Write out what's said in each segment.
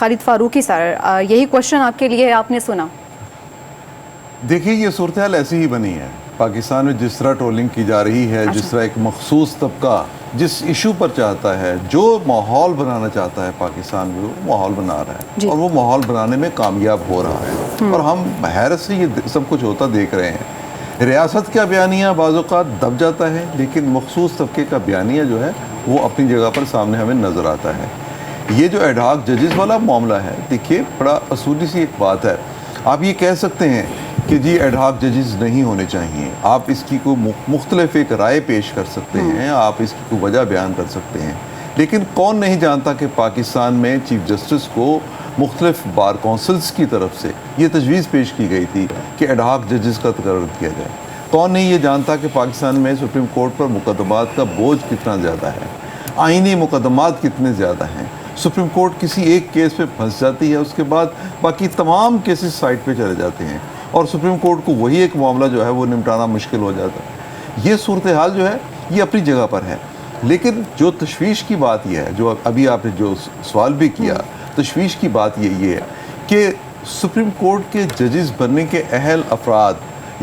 خالد فاروقی سر، یہی کوشچن آپ کے لیے، آپ نے سنا. دیکھیے یہ صورتحال ایسی ہی بنی ہے پاکستان میں، جس طرح ٹرولنگ کی جا رہی ہے، جس طرح ایک مخصوص طبقہ جس ایشو پر چاہتا ہے، جو ماحول بنانا چاہتا ہے پاکستان میں، وہ ماحول بنا رہا ہے اور وہ ماحول بنانے میں کامیاب ہو رہا ہے، اور ہم حیرت سے یہ سب کچھ ہوتا دیکھ رہے ہیں. ریاست کا بیانیہ بعض اوقات دب جاتا ہے، لیکن مخصوص طبقے کا بیانیہ جو ہے وہ اپنی جگہ پر سامنے ہمیں نظر آتا ہے. یہ جو ایڈ ہاک ججز والا معاملہ ہے، دیکھیے بڑا اصولی سی ایک بات ہے. آپ یہ کہہ سکتے ہیں کہ جی ایڈ ہاک ججز نہیں ہونے چاہیے، آپ اس کی کوئی مختلف ایک رائے پیش کر سکتے ہیں، آپ اس کی کوئی وجہ بیان کر سکتے ہیں، لیکن کون نہیں جانتا کہ پاکستان میں چیف جسٹس کو مختلف بار کونسلز کی طرف سے یہ تجویز پیش کی گئی تھی کہ ایڈ ہاک ججز کا تقرر کیا جائے. کون نہیں یہ جانتا کہ پاکستان میں سپریم کورٹ پر مقدمات کا بوجھ کتنا زیادہ ہے، آئینی مقدمات کتنے زیادہ ہیں. سپریم کورٹ کسی ایک کیس پہ پھنس جاتی ہے، اس کے بعد باقی تمام کیسز سائٹ پہ چلے جاتے ہیں، اور سپریم کورٹ کو وہی ایک معاملہ جو ہے وہ نمٹانا مشکل ہو جاتا ہے. یہ صورتحال جو ہے یہ اپنی جگہ پر ہے، لیکن جو تشویش کی بات یہ ہے، جو ابھی آپ نے جو سوال بھی کیا، تشویش کی بات یہ ہے کہ سپریم کورٹ کے ججز بننے کے اہل افراد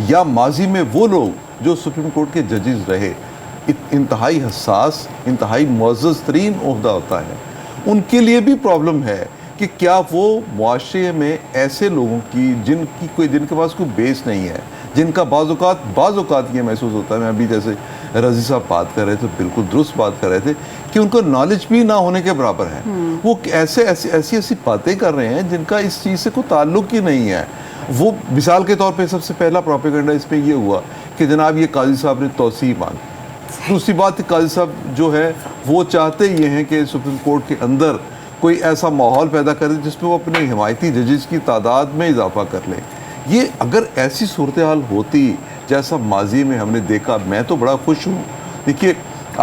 یا ماضی میں وہ لوگ جو سپریم کورٹ کے ججز رہے، انتہائی حساس، انتہائی معزز ترین عہدہ ہوتا ہے. ان کے لیے بھی پرابلم ہے کہ کیا وہ معاشرے میں ایسے لوگوں کی جن کے پاس کوئی بیس نہیں ہے، جن کا بعض اوقات یہ محسوس ہوتا ہے، میں ابھی جیسے رضی صاحب بات کر رہے تھے، بالکل درست بات کر رہے تھے، کہ ان کو نالج بھی نہ ہونے کے برابر ہے. وہ ایسی باتیں کر رہے ہیں جن کا اس چیز سے کوئی تعلق ہی نہیں ہے. وہ مثال کے طور پہ سب سے پہلا پروپیگنڈا اس میں یہ ہوا کہ جناب یہ قاضی صاحب نے توسیع مانگی. دوسری بات قاضی صاحب جو ہے وہ چاہتے یہ ہیں کہ سپریم کورٹ کے اندر کوئی ایسا ماحول پیدا کر دے جس میں وہ اپنے حمایتی ججز کی تعداد میں اضافہ کر لیں. یہ اگر ایسی صورتحال ہوتی جیسا ماضی میں ہم نے دیکھا، میں تو بڑا خوش ہوں. دیکھیے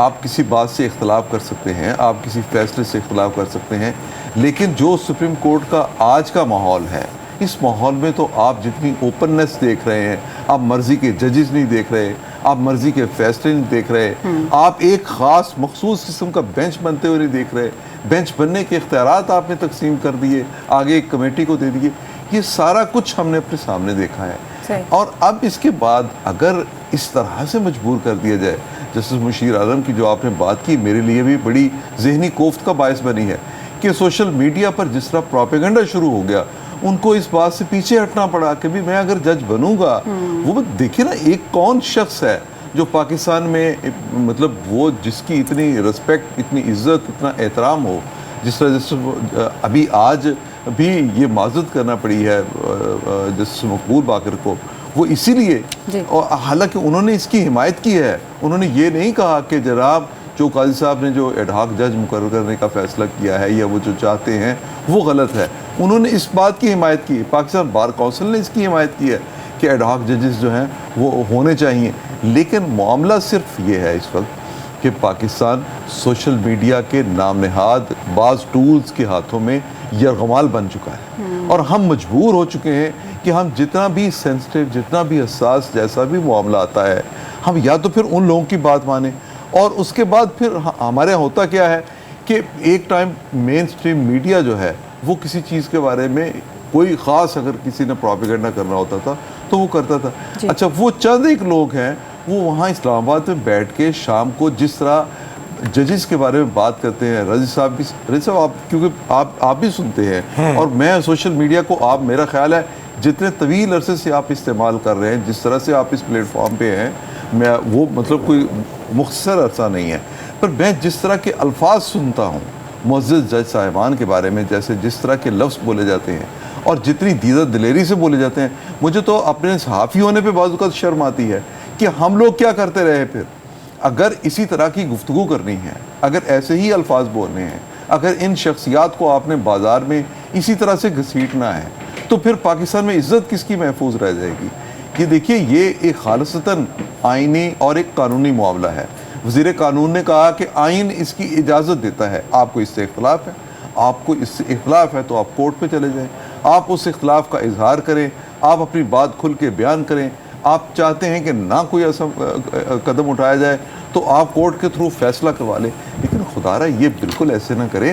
آپ کسی بات سے اختلاف کر سکتے ہیں، آپ کسی فیصلے سے اختلاف کر سکتے ہیں، لیکن جو سپریم کورٹ کا آج کا ماحول ہے، اس ماحول میں تو آپ جتنی اوپننس دیکھ رہے ہیں، آپ مرضی کے ججز نہیں دیکھ رہے، آپ مرضی کے فیصلے نہیں دیکھ رہے، آپ ایک خاص مخصوص قسم کا بینچ بنتے ہوئے نہیں دیکھ رہے. بینچ بننے کے اختیارات آپ نے تقسیم کر دیے، آگے ایک کمیٹی کو دے دیے. یہ سارا کچھ ہم نے اپنے سامنے دیکھا ہے. اور اب اس کے بعد اگر اس طرح سے مجبور کر دیا جائے، جسٹس مشیر عالم کی جو آپ نے بات کی میرے لیے بھی بڑی ذہنی کوفت کا باعث بنی ہے کہ سوشل میڈیا پر جس طرح پروپیگنڈا شروع ہو گیا، ان کو اس بات سے پیچھے ہٹنا پڑا کہ بھی میں اگر جج بنوں گا، وہ دیکھیں نا ایک کون شخص ہے جو پاکستان میں مطلب وہ جس کی اتنی رسپیکٹ، اتنی عزت، اتنا احترام ہو، جس طرح ابھی آج بھی یہ معذرت کرنا پڑی ہے جسٹس مقبول باقر کو، وہ اسی لیے، اور حالانکہ انہوں نے اس کی حمایت کی ہے. انہوں نے یہ نہیں کہا کہ جناب جو قاضی صاحب نے جو ایڈ ہاک جج مقرر کرنے کا فیصلہ کیا ہے یا وہ جو چاہتے ہیں وہ غلط ہے. انہوں نے اس بات کی حمایت کی، پاکستان بار کونسل نے اس کی حمایت کی ہے کہ ایڈ ہاک ججز جو ہیں وہ ہونے چاہیے. لیکن معاملہ صرف یہ ہے اس وقت کہ پاکستان سوشل میڈیا کے نام نہاد بعض ٹولز کے ہاتھوں میں یرغمال بن چکا ہے، اور ہم مجبور ہو چکے ہیں کہ ہم جتنا بھی سینسٹیو، جتنا بھی حساس جیسا بھی معاملہ آتا ہے، ہم یا تو پھر ان لوگوں کی بات مانیں، اور اس کے بعد پھر ہمارے یہاں ہوتا کیا ہے کہ ایک ٹائم مین سٹریم میڈیا جو ہے وہ کسی چیز کے بارے میں کوئی خاص اگر کسی نے پروپیگنڈا کرنا ہوتا تھا تو وہ کرتا تھا. اچھا وہ چند ایک لوگ ہیں وہ وہاں اسلام آباد میں بیٹھ کے شام کو جس طرح ججز کے بارے میں بات کرتے ہیں، رضی صاحب آپ کیونکہ آپ بھی سنتے ہیں، اور میں سوشل میڈیا کو آپ میرا خیال ہے جتنے طویل عرصے سے آپ استعمال کر رہے ہیں، جس طرح سے آپ اس پلیٹ فارم پہ ہیں، میں وہ مطلب کوئی مختصر عرصہ نہیں ہے، پر میں جس طرح کے الفاظ سنتا ہوں معزز جج صاحبان کے بارے میں، جیسے جس طرح کے لفظ بولے جاتے ہیں اور جتنی دیدہ دلیری سے بولے جاتے ہیں، مجھے تو اپنے صحافی ہونے پہ بعض اوقات شرم آتی ہے کہ ہم لوگ کیا کرتے رہے. پھر اگر اسی طرح کی گفتگو کرنی ہے، اگر ایسے ہی الفاظ بولنے ہیں، اگر ان شخصیات کو آپ نے بازار میں اسی طرح سے گھسیٹنا ہے، تو پھر پاکستان میں عزت کس کی محفوظ رہ جائے گی؟ یہ دیکھیے یہ ایک خالصتاً آئینی اور ایک قانونی معاملہ ہے. وزیر قانون نے کہا کہ آئین اس کی اجازت دیتا ہے، آپ کو اس سے اختلاف ہے، آپ کو اس سے اختلاف ہے تو آپ کورٹ پہ چلے جائیں، آپ اس اختلاف کا اظہار کریں، آپ اپنی بات کھل کے بیان کریں. آپ چاہتے ہیں کہ نہ کوئی ایسا قدم اٹھایا جائے تو آپ کورٹ کے تھرو فیصلہ کروا لیں، لیکن خدا را یہ بالکل ایسے نہ کریں